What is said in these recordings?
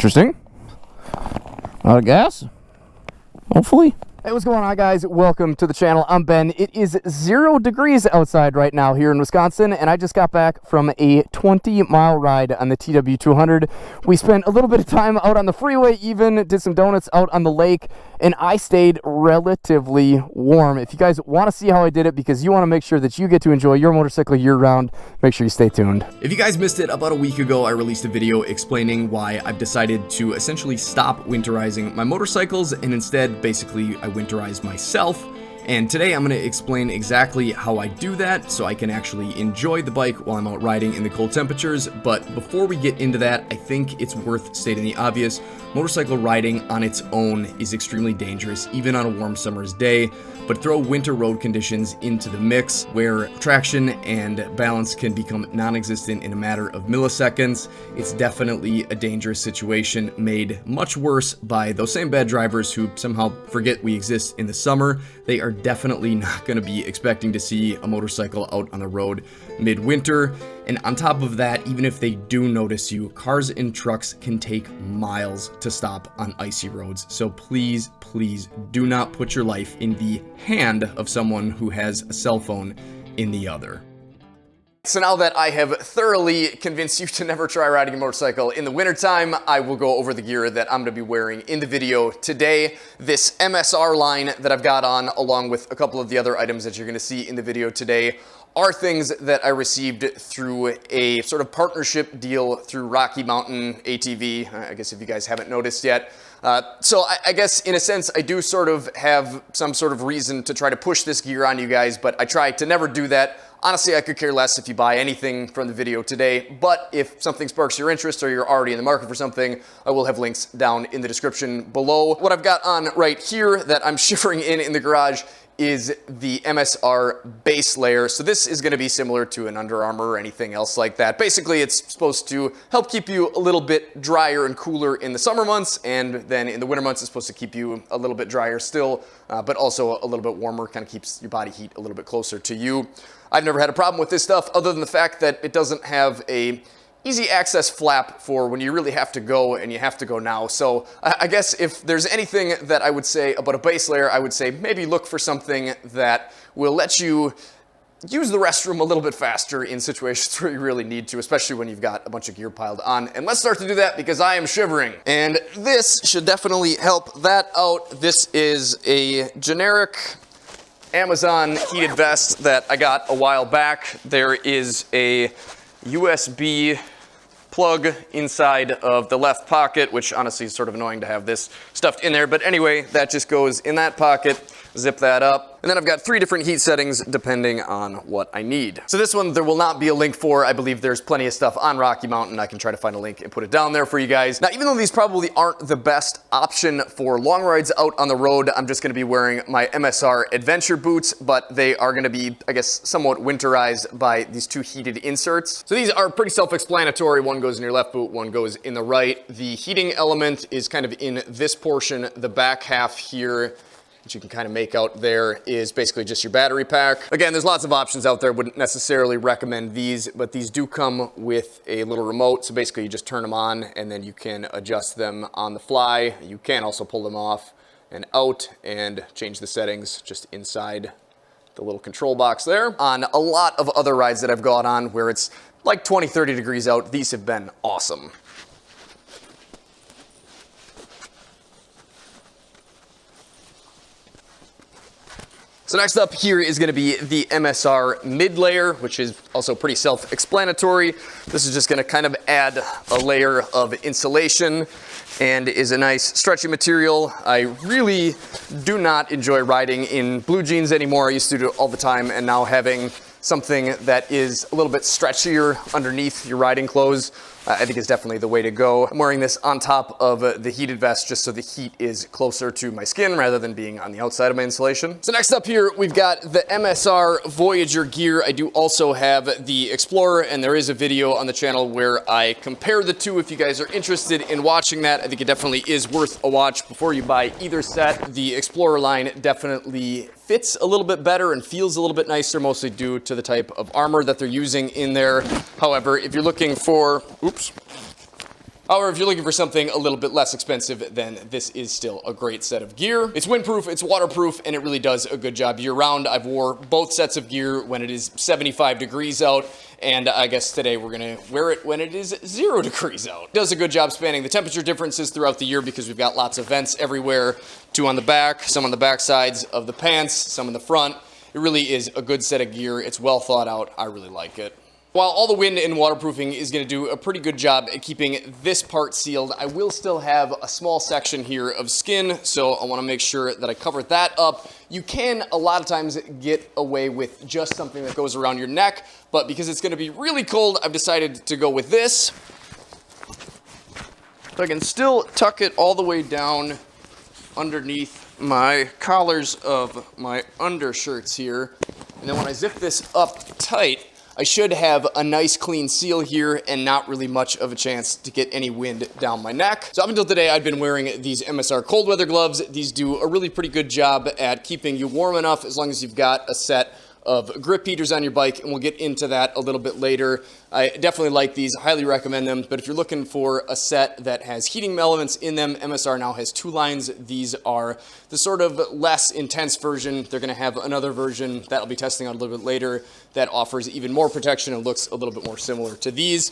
Interesting. Out of gas? Hopefully. Hey, what's going on, guys? Welcome to the channel. I'm Ben. It is 0 degrees outside right now here in Wisconsin, and I just got back from a 20-mile ride on the TW200. We spent a little bit of time out on the freeway, even did some donuts out on the lake, and I stayed relatively warm. If you guys want to see how I did it, because you want to make sure that you get to enjoy your motorcycle year-round, make sure you stay tuned. If you guys missed it, about a week ago I released a video explaining why I've decided to essentially stop winterizing my motorcycles and instead basically I winterize myself. And today I'm going to explain exactly how I do that so I can actually enjoy the bike while I'm out riding in the cold temperatures. But before we get into that, I think it's worth stating the obvious. Motorcycle riding on its own is extremely dangerous, even on a warm summer's day. But throw winter road conditions into the mix where traction and balance can become non-existent in a matter of milliseconds. It's definitely a dangerous situation made much worse by those same bad drivers who somehow forget we exist in the summer. They are definitely not going to be expecting to see a motorcycle out on the road midwinter. And on top of that, even if they do notice you, cars and trucks can take miles to stop on icy roads. So please, please do not put your life in the hand of someone who has a cell phone in the other. So now that I have thoroughly convinced you to never try riding a motorcycle in the wintertime, I will go over the gear that I'm going to be wearing in the video today. This MSR line that I've got on, along with a couple of the other items that you're going to see in the video today, are things that I received through a sort of partnership deal through Rocky Mountain ATV, I guess if you guys haven't noticed yet. So I guess in a sense I do sort of have some sort of reason to try to push this gear on you guys, but I try to never do that. Honestly, I could care less if you buy anything from the video today, but if something sparks your interest or you're already in the market for something, I will have links down in the description below. What I've got on right here that I'm shivering in the garage is the MSR base layer. So this is going to be similar to an Under Armour or anything else like that. Basically, it's supposed to help keep you a little bit drier and cooler in the summer months, and then in the winter months, it's supposed to keep you a little bit drier still, but also a little bit warmer, kind of keeps your body heat a little bit closer to you. I've never had a problem with this stuff other than the fact that it doesn't have a easy access flap for when you really have to go, and you have to go now. So I guess if there's anything that I would say about a base layer, I would say maybe look for something that will let you use the restroom a little bit faster in situations where you really need to, especially when you've got a bunch of gear piled on. And let's start to do that because I am shivering. And this should definitely help that out. This is a generic Amazon heated vest that I got a while back. There is a USB plug inside of the left pocket, which honestly is sort of annoying to have this stuffed in there. But anyway, that just goes in that pocket. Zip that up. And then I've got 3 different heat settings depending on what I need. So this one there will not be a link for. I believe there's plenty of stuff on Rocky Mountain. I can try to find a link and put it down there for you guys. Now, even though these probably aren't the best option for long rides out on the road, I'm just going to be wearing my MSR adventure boots, but they are going to be, I guess, somewhat winterized by these 2 heated inserts. So these are pretty self-explanatory. One goes in your left boot, one goes in the right. The heating element is kind of in this portion. The back half here, that you can kind of make out there, is basically just your battery pack. Again, there's lots of options out there. Wouldn't necessarily recommend these, but these do come with a little remote. So basically you just turn them on and then you can adjust them on the fly. You can also pull them off and out and change the settings just inside the little control box there. On a lot of other rides that I've gone on where it's like 20, 30 degrees out, these have been awesome. So next up here is going to be the MSR mid layer, which is also pretty self-explanatory. This is just going to kind of add a layer of insulation and is a nice stretchy material. I really do not enjoy riding in blue jeans anymore. I used to do it all the time, and now having something that is a little bit stretchier underneath your riding clothes, I think is definitely the way to go. I'm wearing this on top of the heated vest just so the heat is closer to my skin rather than being on the outside of my insulation. So next up here, we've got the MSR Voyager gear. I do also have the Explorer, and there is a video on the channel where I compare the two. If you guys are interested in watching that, I think it definitely is worth a watch before you buy either set. The Explorer line definitely fits a little bit better and feels a little bit nicer, mostly due to the type of armor that they're using in there. However, if you're looking for, However, if you're looking for something a little bit less expensive, then this is still a great set of gear. It's windproof, it's waterproof, and it really does a good job year-round. I've wore both sets of gear when it is 75 degrees out, and I guess today we're gonna wear it when it is 0 degrees out. It does a good job spanning the temperature differences throughout the year because we've got lots of vents everywhere, 2 on the back, some on the back sides of the pants, some in the front. It really is a good set of gear. It's well thought out. I really like it. While all the wind and waterproofing is going to do a pretty good job at keeping this part sealed, I will still have a small section here of skin, so I want to make sure that I cover that up. You can a lot of times get away with just something that goes around your neck, but because it's going to be really cold, I've decided to go with this. So I can still tuck it all the way down underneath my collars of my undershirts here, and then when I zip this up tight, I should have a nice clean seal here and not really much of a chance to get any wind down my neck. So up until today, I've been wearing these MSR cold weather gloves. These do a really pretty good job at keeping you warm enough as long as you've got a set of grip heaters on your bike, and we'll get into that a little bit later. I definitely like these, highly recommend them, but if you're looking for a set that has heating elements in them, MSR now has 2 lines. These are the sort of less intense version. They're gonna have another version that I'll be testing out a little bit later that offers even more protection and looks a little bit more similar to these.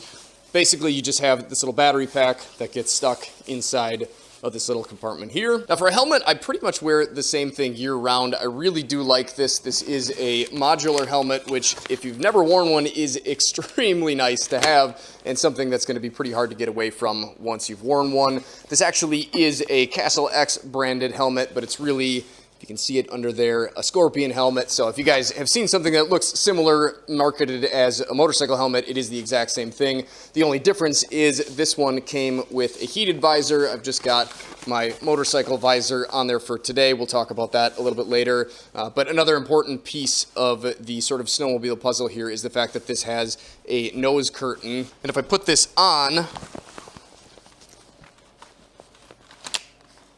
Basically, you just have this little battery pack that gets stuck inside of this little compartment here. Now for a helmet, I pretty much wear the same thing year round. I really do like this. This is a modular helmet, which if you've never worn one is extremely nice to have and something that's gonna be pretty hard to get away from once you've worn one. This actually is a Castle X branded helmet, but it's really, if you can see it under there, a Scorpion helmet. So if you guys have seen something that looks similar marketed as a motorcycle helmet, it is the exact same thing. The only difference is this one came with a heated visor. I've just got my motorcycle visor on there for today. We'll talk about that a little bit later. But another important piece of the sort of snowmobile puzzle here is the fact that this has a nose curtain. And if I put this on,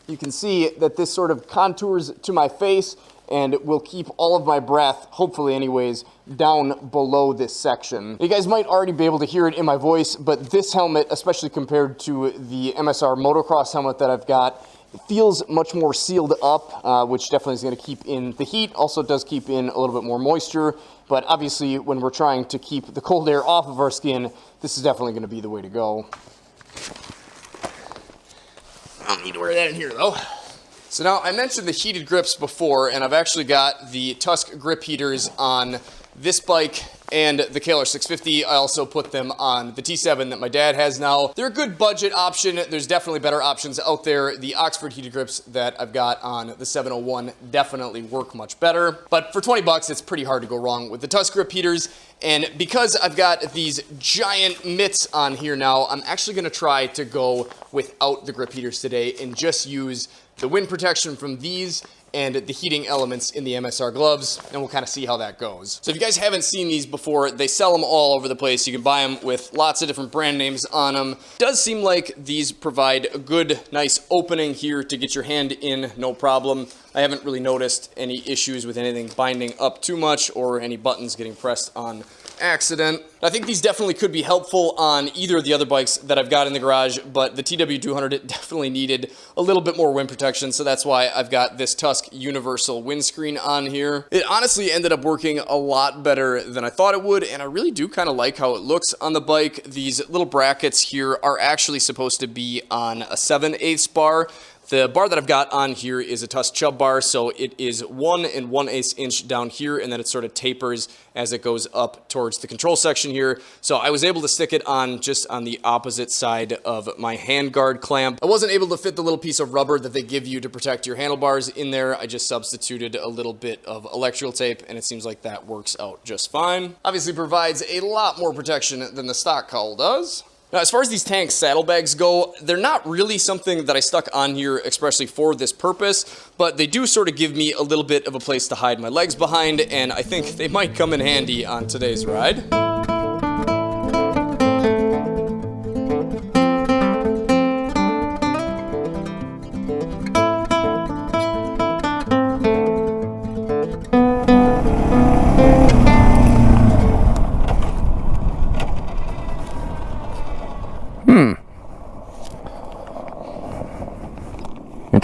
you can see that this sort of contours to my face and will keep all of my breath, hopefully anyways, down below this section. You guys might already be able to hear it in my voice, but this helmet, especially compared to the MSR motocross helmet that I've got, it feels much more sealed up, which definitely is gonna keep in the heat. Also does keep in a little bit more moisture, but obviously when we're trying to keep the cold air off of our skin, this is definitely gonna be the way to go. I don't need to wear that in here though. So now I mentioned the heated grips before, and I've actually got the Tusk grip heaters on this bike and the KLR 650. I also put them on the T7 that my dad has now. They're a good budget option. There's definitely better options out there. The Oxford heated grips that I've got on the 701 definitely work much better. But for 20 bucks, it's pretty hard to go wrong with the Tusk grip heaters. And because I've got these giant mitts on here now, I'm actually gonna try to go without the grip heaters today and just use the wind protection from these and the heating elements in the MSR gloves, and we'll kind of see how that goes. So if you guys haven't seen these before, they sell them all over the place. You can buy them with lots of different brand names on them. It does seem like these provide a good, nice opening here to get your hand in, no problem. I haven't really noticed any issues with anything binding up too much or any buttons getting pressed on accident. I think these definitely could be helpful on either of the other bikes that I've got in the garage, but the TW200 definitely needed a little bit more wind protection, so that's why I've got this Tusk universal windscreen on here. It honestly ended up working a lot better than I thought it would, and I really do kind of like how it looks on the bike. These little brackets here are actually supposed to be on a 7/8 bar. The bar that I've got on here is a Tusk Chub bar, so it is 1 1/8 inch down here, and then it sort of tapers as it goes up towards the control section here. So I was able to stick it on just on the opposite side of my handguard clamp. I wasn't able to fit the little piece of rubber that they give you to protect your handlebars in there. I just substituted a little bit of electrical tape, and it seems like that works out just fine. Obviously provides a lot more protection than the stock cowl does. Now, as far as these tank saddlebags go, they're not really something that I stuck on here expressly for this purpose, but they do sort of give me a little bit of a place to hide my legs behind, and I think they might come in handy on today's ride.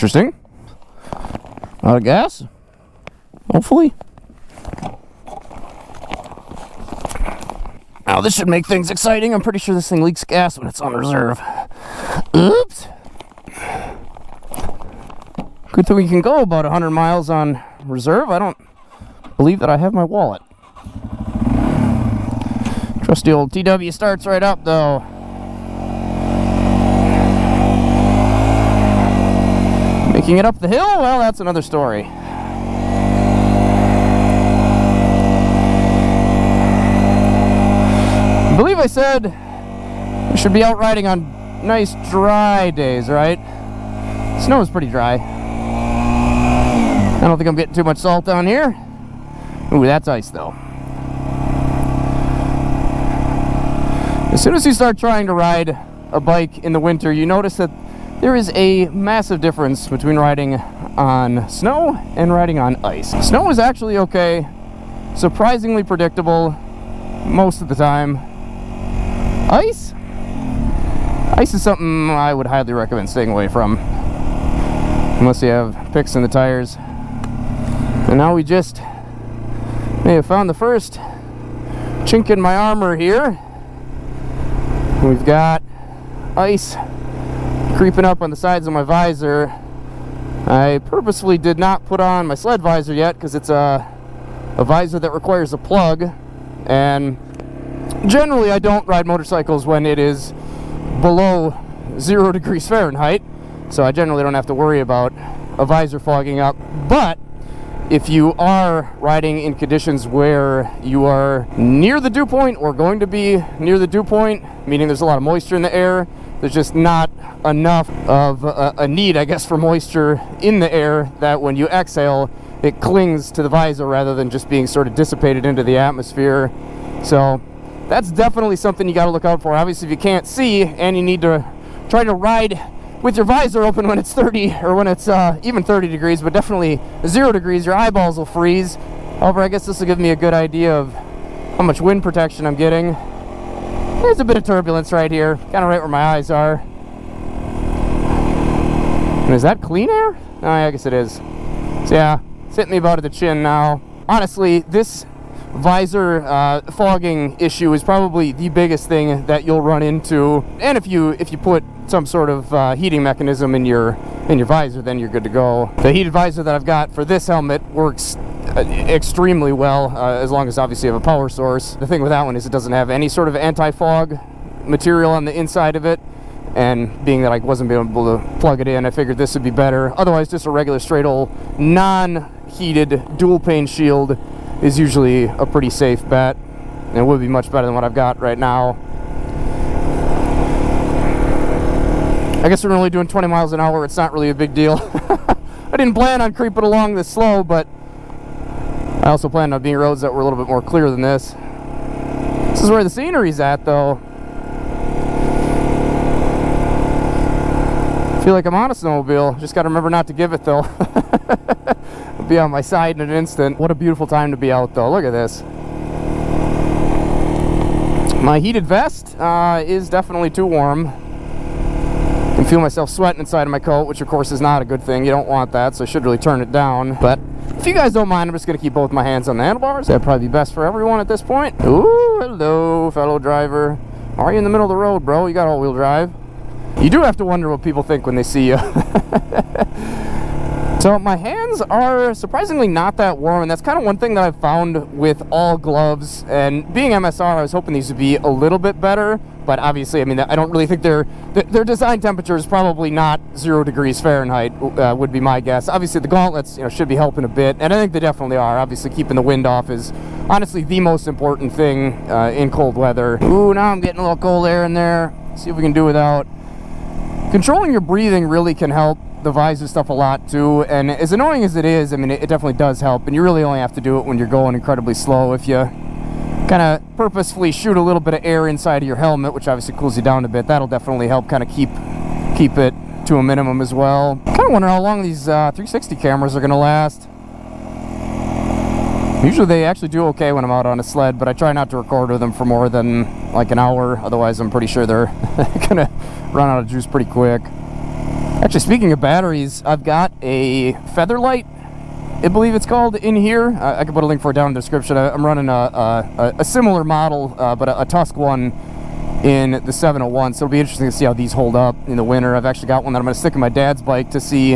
Interesting. Out of gas? Hopefully. Now this should make things exciting. I'm pretty sure this thing leaks gas when it's on reserve. Oops. Good thing we can go about 100 miles on reserve. I don't believe that I have my wallet. Trusty old TW starts right up though. Making it up the hill? Well, that's another story. I believe I said we should be out riding on nice dry days, right? Snow is pretty dry. I don't think I'm getting too much salt down here. Ooh, that's ice though. As soon as you start trying to ride a bike in the winter, you notice that there is a massive difference between riding on snow and riding on ice. Snow is actually okay, surprisingly predictable most of the time. Ice? Ice is something I would highly recommend staying away from, unless you have picks in the tires. And now we just may have found the first chink in my armor here. We've got ice creeping up on the sides of my visor. I purposefully did not put on my sled visor yet because it's a visor that requires a plug, and generally I don't ride motorcycles when it is below 0 degrees Fahrenheit, so I generally don't have to worry about a visor fogging up. But if you are riding in conditions where you are near the dew point or going to be near the dew point, meaning there's a lot of moisture in the air, there's just not enough of a need, I guess, for moisture in the air that when you exhale, it clings to the visor rather than just being sort of dissipated into the atmosphere. So that's definitely something you got to look out for. Obviously, if you can't see and you need to try to ride with your visor open when it's 30 or when it's even 30 degrees, but definitely 0 degrees, your eyeballs will freeze. However, I guess this will give me a good idea of how much wind protection I'm getting. There's a bit of turbulence right here, kind of right where my eyes are. And is that clean air? Oh, yeah, I guess it is. So yeah, it's hitting me about at the chin now. Honestly, this visor fogging issue is probably the biggest thing that you'll run into. And if you put some sort of heating mechanism in your visor, then you're good to go. The heated visor that I've got for this helmet works extremely well, as long as obviously you have a power source. The thing with that one is it doesn't have any sort of anti-fog material on the inside of it, and being that I wasn't able to plug it in, I figured this would be better. Otherwise, just a regular straight old non-heated dual pane shield is usually a pretty safe bet, and it would be much better than what I've got right now. I guess we're only doing 20 miles an hour. It's not really a big deal. I didn't plan on creeping along this slow, but I also planned on being roads that were a little bit more clear than this. This is where the scenery's at, though. I feel like I'm on a snowmobile. Just gotta remember not to give it, though. I'll be on my side in an instant. What a beautiful time to be out, though. Look at this. My heated vest is definitely too warm. I can feel myself sweating inside of my coat, which of course is not a good thing. You don't want that, so I should really turn it down. But if you guys don't mind, I'm just going to keep both my hands on the handlebars. That'd probably be best for everyone at this point. Ooh, hello, fellow driver. Are you in the middle of the road, bro? You got all-wheel drive. You do have to wonder what people think when they see you. So my hands are surprisingly not that warm, and that's kind of one thing that I've found with all gloves. And being MSR, I was hoping these would be a little bit better, but obviously, I mean, I don't really think their design temperature is probably not 0 degrees Fahrenheit, would be my guess. Obviously, the gauntlets, should be helping a bit, and I think they definitely are. Obviously, keeping the wind off is honestly the most important thing in cold weather. Ooh, now I'm getting a little cold air in there. Let's see if we can do without. Controlling your breathing really can help the visor stuff a lot too, and as annoying as it is, I mean, it definitely does help, and you really only have to do it when you're going incredibly slow. If you kind of purposefully shoot a little bit of air inside of your helmet, which obviously cools you down a bit, that'll definitely help kind of keep it to a minimum as well. Kind of wonder how long these 360 cameras are going to last. Usually they actually do okay when I'm out on a sled, but I try not to record with them for more than like an hour, otherwise I'm pretty sure they're gonna run out of juice pretty quick. Actually, speaking of batteries, I've got a Featherlight, I believe it's called, in here. I can put a link for it down in the description. I'm running a similar model, but a Tusk one in the 701, so it'll be interesting to see how these hold up in the winter. I've actually got one that I'm going to stick in my dad's bike to see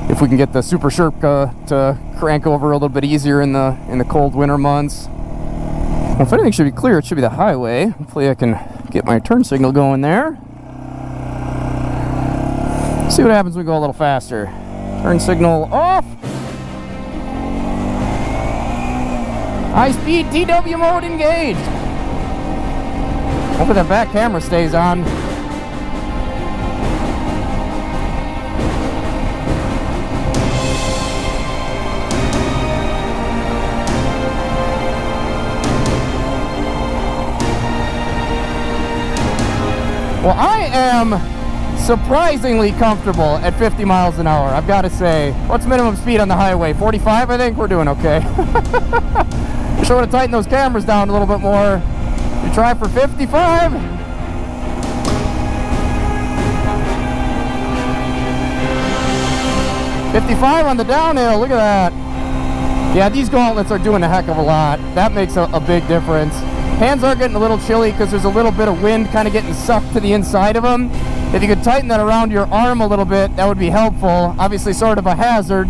if we can get the Super Sherpa to crank over a little bit easier in the cold winter months. Well, if anything should be clear, it should be the highway. Hopefully I can get my turn signal going there. See what happens when we go a little faster. Turn signal off. High speed TW mode engaged. Hopefully that back camera stays on. Well, I am surprisingly comfortable at 50 miles an hour, I've got to say. What's minimum speed on the highway? 45, I think? We're doing okay. Be sure to tighten those cameras down a little bit more. You try for 55. $55 on the downhill, look at that. Yeah, these gauntlets are doing a heck of a lot. That makes a big difference. Hands are getting a little chilly because there's a little bit of wind kind of getting sucked to the inside of them. If you could tighten that around your arm a little bit, that would be helpful. Obviously sort of a hazard,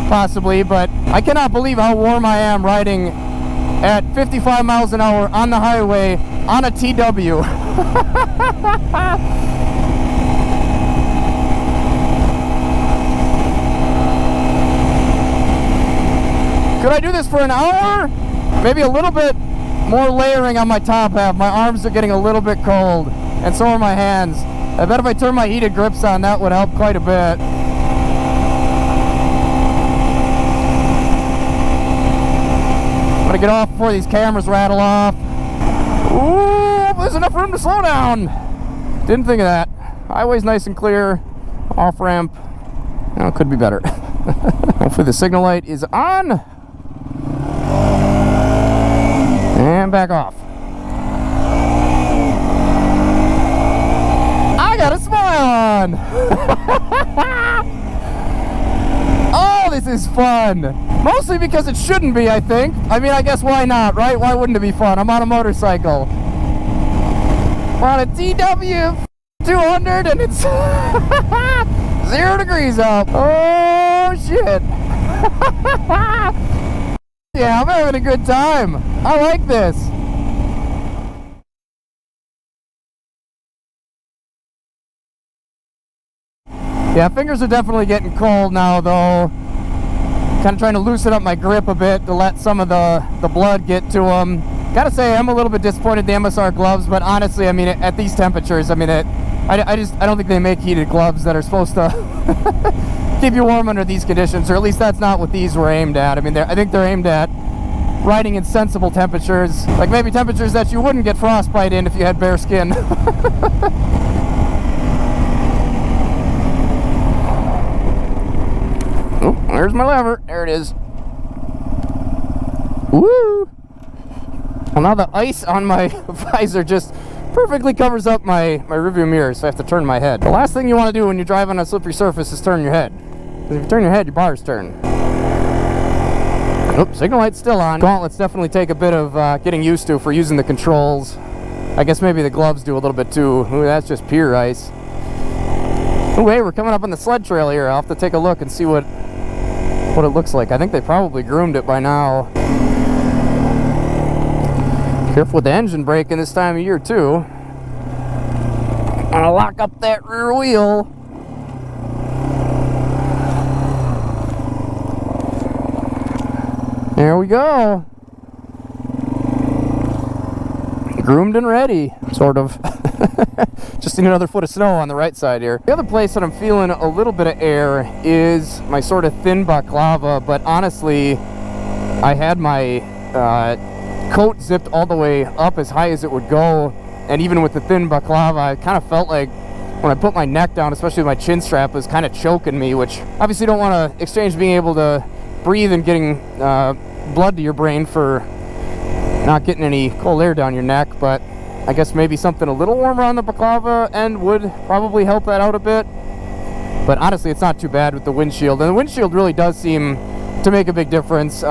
possibly, but I cannot believe how warm I am riding at 55 miles an hour on the highway on a TW. Could I do this for an hour? Maybe a little bit more layering on my top half. My arms are getting a little bit cold, and so are my hands. I bet if I turn my heated grips on, that would help quite a bit. I'm gonna get off before these cameras rattle off. Ooh, there's enough room to slow down. Didn't think of that. Highway's nice and clear. Off ramp. Oh, could be better. Hopefully the signal light is on. And back off. I got a smile on. Oh, this is fun. Mostly because it shouldn't be, I think. I mean, I guess why not, right? Why wouldn't it be fun? I'm on a motorcycle. We're on a TW 200 and it's 0 degrees out. Oh, shit. Yeah, I'm having a good time. I like this. Yeah, fingers are definitely getting cold now, though. Kind of trying to loosen up my grip a bit to let some of the blood get to them. Gotta say, I'm a little bit disappointed in the MSR gloves, but honestly, I mean, at these temperatures, I mean, I don't think they make heated gloves that are supposed to keep you warm under these conditions, or at least that's not what these were aimed at. I mean, I think they're aimed at riding in sensible temperatures, like maybe temperatures that you wouldn't get frostbite in if you had bare skin. Oh, there's my lever. There it is. Woo! Well, now the ice on my visor just perfectly covers up my rearview mirror, so I have to turn my head. The last thing you want to do when you drive on a slippery surface is turn your head. Because if you turn your head, your bars turn. Oops, signal light's still on. Gauntlets definitely take a bit of getting used to for using the controls. I guess maybe the gloves do a little bit too. Ooh, that's just pure ice. Oh, hey, we're coming up on the sled trail here. I'll have to take a look and see what it looks like. I think they probably groomed it by now. Careful with the engine braking this time of year too. I'm gonna lock up that rear wheel. There we go. Groomed and ready, sort of. Just need another foot of snow on the right side here. The other place that I'm feeling a little bit of air is my sort of thin balaclava, but honestly, I had my coat zipped all the way up as high as it would go, and even with the thin balaclava, I kind of felt like when I put my neck down, especially my chin strap, was kind of choking me, which obviously don't want to exchange being able to breathe and getting blood to your brain for not getting any cold air down your neck, but I guess maybe something a little warmer on the balaclava end would probably help that out a bit. But honestly, it's not too bad with the windshield. And the windshield really does seem to make a big difference,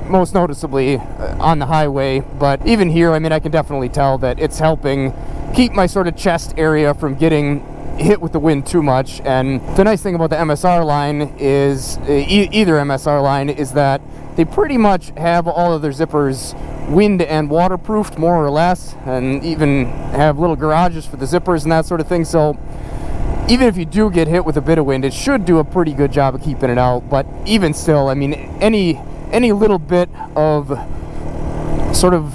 most noticeably on the highway. But even here, I mean, I can definitely tell that it's helping keep my sort of chest area from getting hit with the wind too much. And the nice thing about the MSR line is, either MSR line, is that they pretty much have all of their zippers wind and waterproofed, more or less, and even have little garages for the zippers and that sort of thing. So even if you do get hit with a bit of wind, it should do a pretty good job of keeping it out. But even still, I mean, any little bit of sort of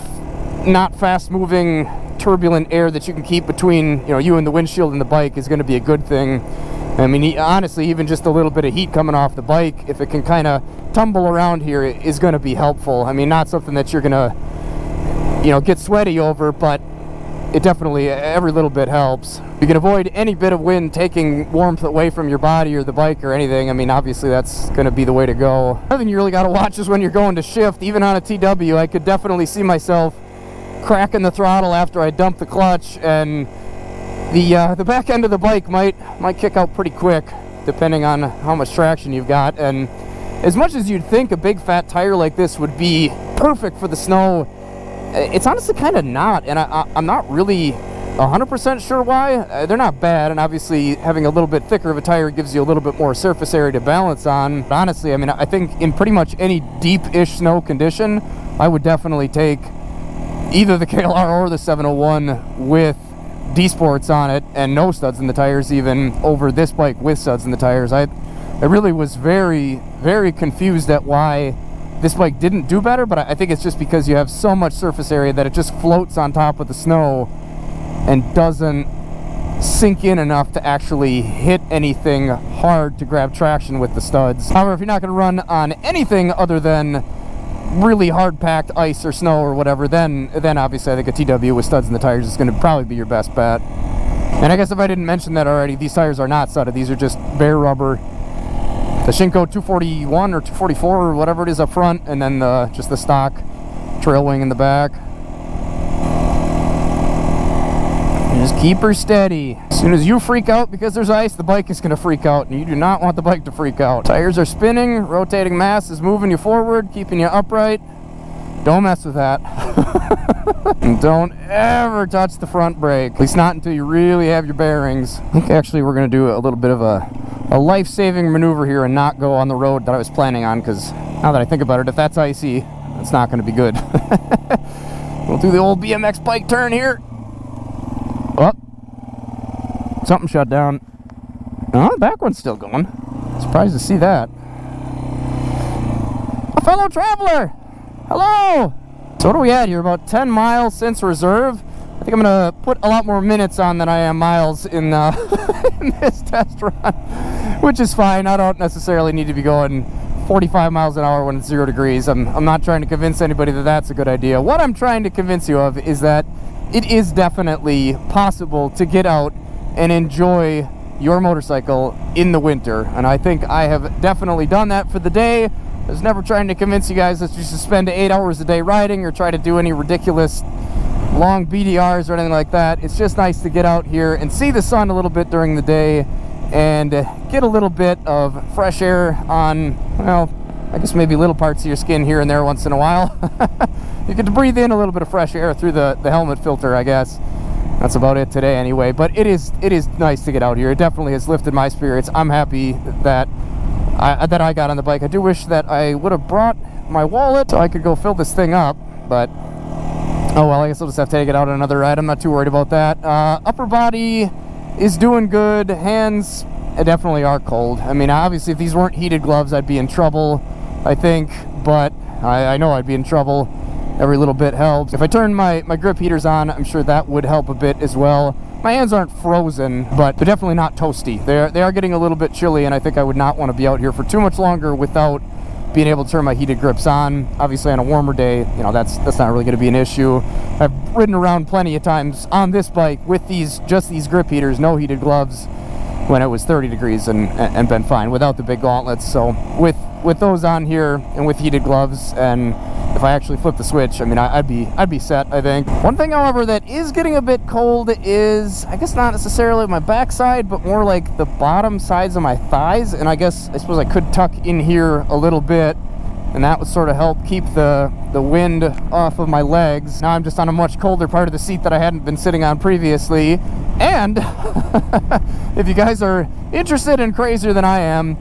not fast moving turbulent air that you can keep between, you know, you and the windshield and the bike is going to be a good thing. I mean, honestly, even just a little bit of heat coming off the bike, if it can kind of tumble around here, is going to be helpful. I mean, not something that you're going to, you know, get sweaty over, but it definitely, every little bit helps. You can avoid any bit of wind taking warmth away from your body or the bike or anything. I mean, obviously that's going to be the way to go. Another thing you really got to watch is when you're going to shift. Even on a TW, I could definitely see myself cracking the throttle after I dump the clutch, and the back end of the bike might kick out pretty quick, depending on how much traction you've got. And as much as you'd think a big fat tire like this would be perfect for the snow, it's honestly kind of not, and I'm not really 100% sure why. They're not bad, and obviously having a little bit thicker of a tire gives you a little bit more surface area to balance on. But honestly, I mean, I think in pretty much any deep-ish snow condition, I would definitely take either the KLR or the 701 with D-Sports on it and no studs in the tires, even over this bike with studs in the tires. I really was very, very confused at why this bike didn't do better, but I think it's just because you have so much surface area that it just floats on top of the snow and doesn't sink in enough to actually hit anything hard to grab traction with the studs. However, if you're not going to run on anything other than really hard packed ice or snow or whatever, then obviously I think a TW with studs in the tires is going to probably be your best bet. And I guess if I didn't mention that already, these tires are not studded. These are just bare rubber. The Shinko 241 or 244 or whatever it is up front, and then just the stock trail wing in the back. Just keep her steady. As soon as you freak out because there's ice, the bike is going to freak out, and you do not want the bike to freak out. Tires are spinning, rotating mass is moving you forward, keeping you upright. Don't mess with that. And don't ever touch the front brake, at least not until you really have your bearings. I think actually we're going to do a little bit of a life-saving maneuver here and not go on the road that I was planning on, because now that I think about it, if that's icy, it's not going to be good. We'll do the old BMX bike turn here. Oh, something shut down. Oh, the back one's still going. Surprised to see that. A fellow traveler! Hello! So what are we at here? About 10 miles since reserve. I think I'm going to put a lot more minutes on than I am miles in, in this test run, which is fine. I don't necessarily need to be going 45 miles an hour when it's 0 degrees. I'm not trying to convince anybody that that's a good idea. What I'm trying to convince you of is that it is definitely possible to get out and enjoy your motorcycle in the winter. And I think I have definitely done that for the day. I was never trying to convince you guys that you should spend 8 hours a day riding or try to do any ridiculous long BDRs or anything like that. It's just nice to get out here and see the sun a little bit during the day and get a little bit of fresh air on, well, I guess maybe little parts of your skin here and there once in a while. You get to breathe in a little bit of fresh air through the helmet filter, I guess. That's about it today anyway, but it is nice to get out here. It definitely has lifted my spirits. I'm happy that I got on the bike. I do wish that I would have brought my wallet so I could go fill this thing up, but oh well, I guess I'll just have to take it out on another ride. I'm not too worried about that. Upper body is doing good. Hands definitely are cold. I mean, obviously if these weren't heated gloves, I'd be in trouble, I think, but I know I'd be in trouble. Every little bit helps. If I turn my grip heaters on, I'm sure that would help a bit as well. My hands aren't frozen, but they're definitely not toasty. They are getting a little bit chilly, and I think I would not want to be out here for too much longer without being able to turn my heated grips on. Obviously on a warmer day, you know, that's not really going to be an issue. I've ridden around plenty of times on this bike with just these grip heaters, no heated gloves, when it was 30 degrees and been fine without the big gauntlets. So with those on here and with heated gloves and if I actually flip the switch, I mean, I'd be set, I think. One thing, however, that is getting a bit cold is, I guess not necessarily my backside, but more like the bottom sides of my thighs. And I suppose I could tuck in here a little bit, and that would sort of help keep the wind off of my legs. Now I'm just on a much colder part of the seat that I hadn't been sitting on previously. And if you guys are interested and crazier than I am,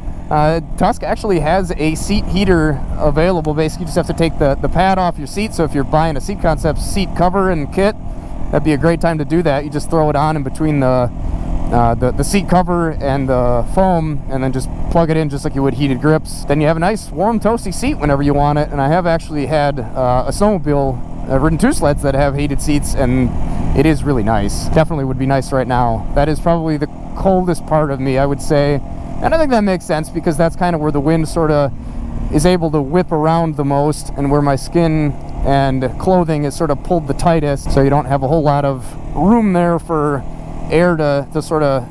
Tusk actually has a seat heater available. Basically, you just have to take the pad off your seat. So if you're buying a Seat Concepts seat cover and kit, that'd be a great time to do that. You just throw it on in between the seat cover and the foam, and then just plug it in just like you would heated grips. Then you have a nice warm toasty seat whenever you want it. And I have actually had a snowmobile, ridden 2 sleds that have heated seats, and it is really nice. Definitely would be nice right now. That is probably the coldest part of me, I would say. And I think that makes sense because that's kind of where the wind sort of is able to whip around the most, and where my skin and clothing is sort of pulled the tightest, so you don't have a whole lot of room there for air to sort of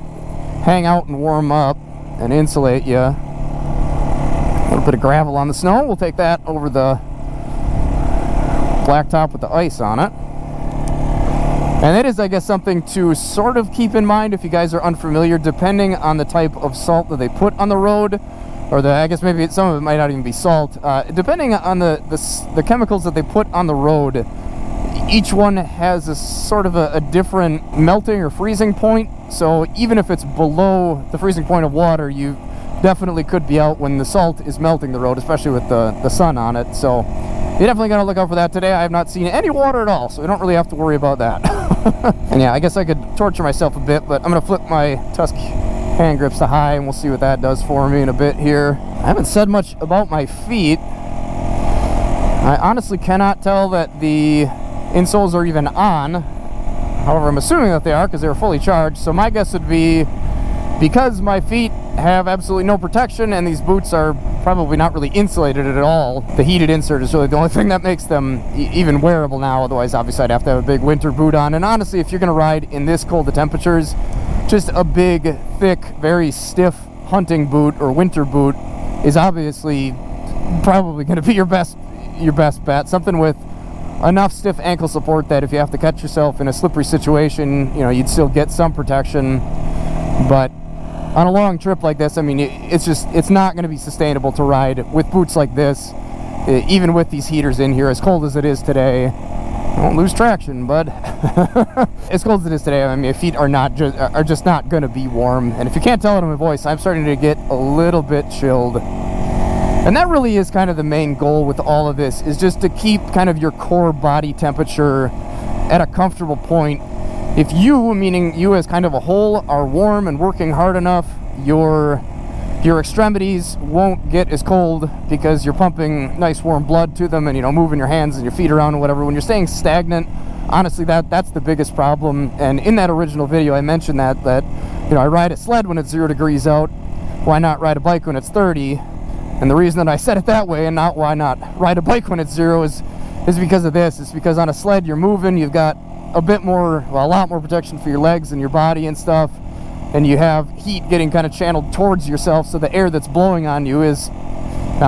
hang out and warm up and insulate you. A little bit of gravel on the snow. We'll take that over the blacktop with the ice on it. And that is, I guess, something to sort of keep in mind if you guys are unfamiliar, depending on the type of salt that they put on the road, or I guess maybe some of it might not even be salt. Depending on the chemicals that they put on the road, each one has a sort of a different melting or freezing point. So even if it's below the freezing point of water, you definitely could be out when the salt is melting the road, especially with the sun on it. So you definitely got to look out for that today. I have not seen any water at all, so we don't really have to worry about that. And yeah, I guess I could torture myself a bit, but I'm going to flip my Tusk hand grips to high, and we'll see what that does for me in a bit here. I haven't said much about my feet. I honestly cannot tell that the insoles are even on. However, I'm assuming that they are because they were fully charged. So my guess would be, because my feet have absolutely no protection and these boots are probably not really insulated at all, the heated insert is really the only thing that makes them even wearable now. Otherwise, obviously, I'd have to have a big winter boot on. And honestly, if you're going to ride in this cold of temperatures, just a big, thick, very stiff hunting boot or winter boot is obviously probably going to be your best bet. Something with enough stiff ankle support that if you have to catch yourself in a slippery situation, you know, you'd still get some protection. But on a long trip like this, I mean, it's not going to be sustainable to ride with boots like this, even with these heaters in here, as cold as it is today. Don't lose traction, bud. As cold as it is today, I mean, my feet are just not going to be warm. And if you can't tell it in my voice, I'm starting to get a little bit chilled. And that really is kind of the main goal with all of this, is just to keep kind of your core body temperature at a comfortable point. If you, meaning you as kind of a whole, are warm and working hard enough, your extremities won't get as cold because you're pumping nice warm blood to them and, you know, moving your hands and your feet around and whatever. When you're staying stagnant, honestly, that's the biggest problem. And in that original video, I mentioned that you know, I ride a sled when it's 0 degrees out. Why not ride a bike when it's 30? And the reason that I said it that way and not why not ride a bike when it's 0 is because of this. It's because on a sled you're moving, you've got a lot more protection for your legs and your body and stuff, and you have heat getting kind of channeled towards yourself, so the air that's blowing on you is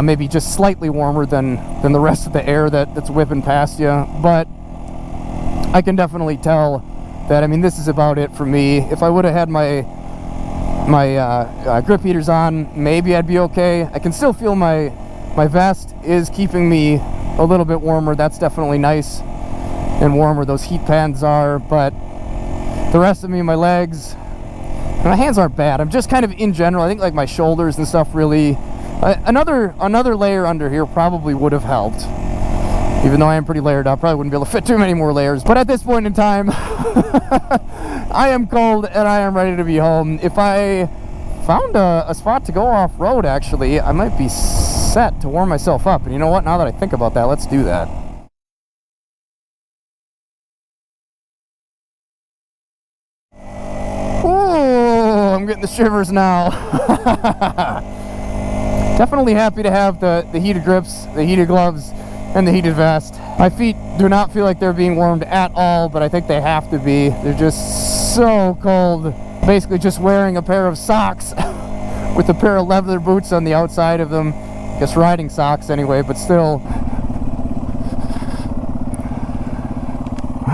maybe just slightly warmer than the rest of the air that's whipping past you. But I can definitely tell that, I mean, this is about it for me. If I would have had my grip heaters on, maybe I'd be okay. I can still feel my vest is keeping me a little bit warmer. That's definitely nice and warmer, those heat pads are. But the rest of me, my legs, my hands aren't bad. I'm just kind of, in general, I think like my shoulders and stuff really, another layer under here probably would have helped. Even though I am pretty layered up, probably wouldn't be able to fit too many more layers. But at this point in time, I am cold and I am ready to be home. If I found a spot to go off-road, actually, I might be set to warm myself up. And you know what? Now that I think about that, let's do that. Ooh, I'm getting the shivers now. Definitely happy to have the heated grips, the heated gloves, and the heated vest. My feet do not feel like they're being warmed at all, but I think they have to be. They're just so cold. Basically just wearing a pair of socks with a pair of leather boots on the outside of them. I guess riding socks anyway, but still.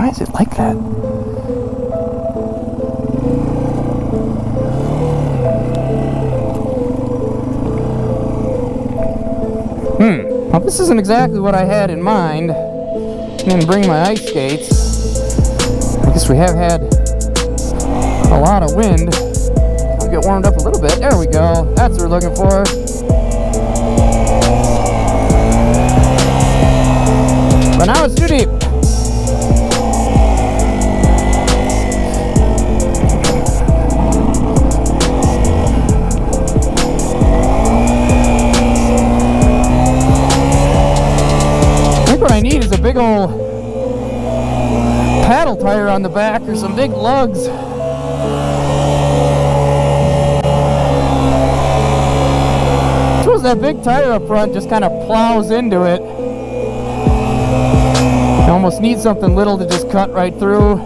Why is it like that? Well, this isn't exactly what I had in mind. I didn't bring my ice skates. I guess we have had a lot of wind. I'll get warmed up a little bit. There we go. That's what we're looking for. But now it's too deep. What I need is a big old paddle tire on the back or some big lugs. I suppose that big tire up front just kind of plows into it. You almost need something little to just cut right through.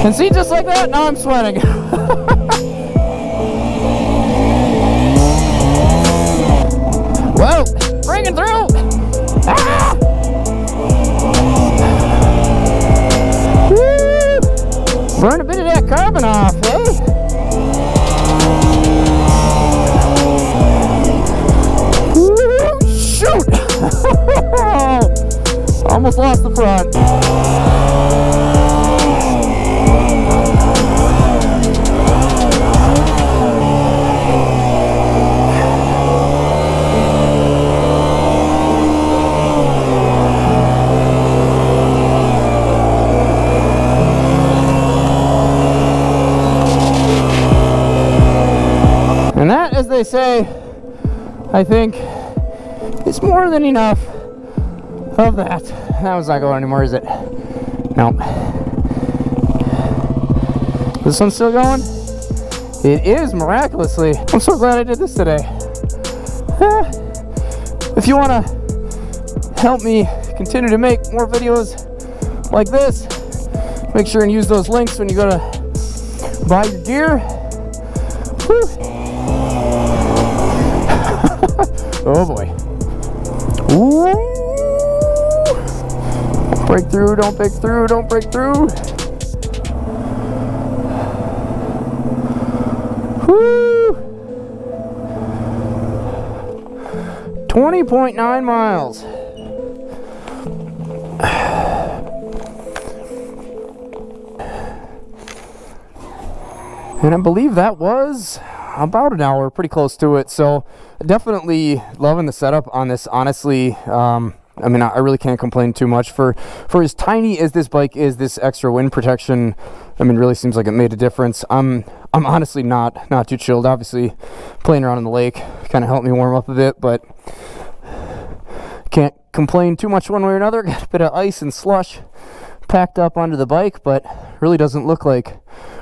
And see, just like that, now I'm sweating. Whoa, bringing through! Ah! Woo! Burn a bit of that carbon off, eh? Woo! Shoot! Almost lost the front. And that, as they say, I think, is more than enough of that. That one's not going anymore, is it? No. This one's still going? It is, miraculously. I'm so glad I did this today. If you want to help me continue to make more videos like this, make sure and use those links when you go to buy your gear. Whew. Oh boy. Ooh. Break through, don't break through, don't break through. Woo. 20.9 miles. And I believe that was about an hour, pretty close to it. So definitely loving the setup on this, honestly. I mean, I really can't complain too much. For as tiny as this bike is, this extra wind protection, I mean, really seems like it made a difference. I'm honestly not too chilled. Obviously, playing around in the lake kind of helped me warm up a bit, but can't complain too much one way or another. Got a bit of ice and slush packed up onto the bike, but really doesn't look like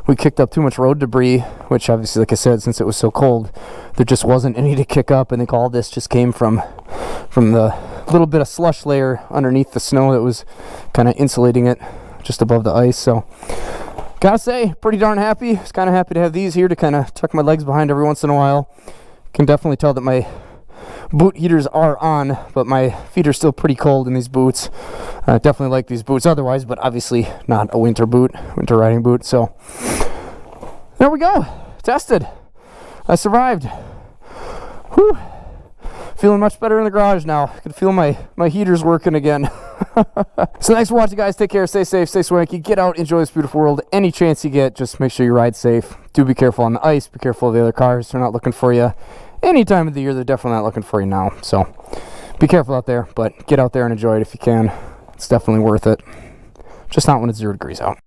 we kicked up too much road debris, which obviously, like I said, since it was so cold, there just wasn't any to kick up. I think all this just came from the little bit of slush layer underneath the snow that was kind of insulating it just above the ice. So gotta say, pretty darn happy. Just kind of happy to have these here to kind of tuck my legs behind every once in a while. Can definitely tell that my boot heaters are on, but my feet are still pretty cold in these boots. Definitely like these boots otherwise, but obviously not a winter riding boot. So there we go, tested. I survived. Whew. Feeling much better in the garage now. I can feel my heaters working again. So thanks for watching, guys. Take care, stay safe, stay swanky, get out, enjoy this beautiful world. Any chance you get, just make sure you ride safe. Do be careful on the ice, be careful of the other cars. They're not looking for you any time of the year. They're definitely not looking for you now. So be careful out there, but get out there and enjoy it if you can. It's definitely worth it. Just not when it's 0 degrees out.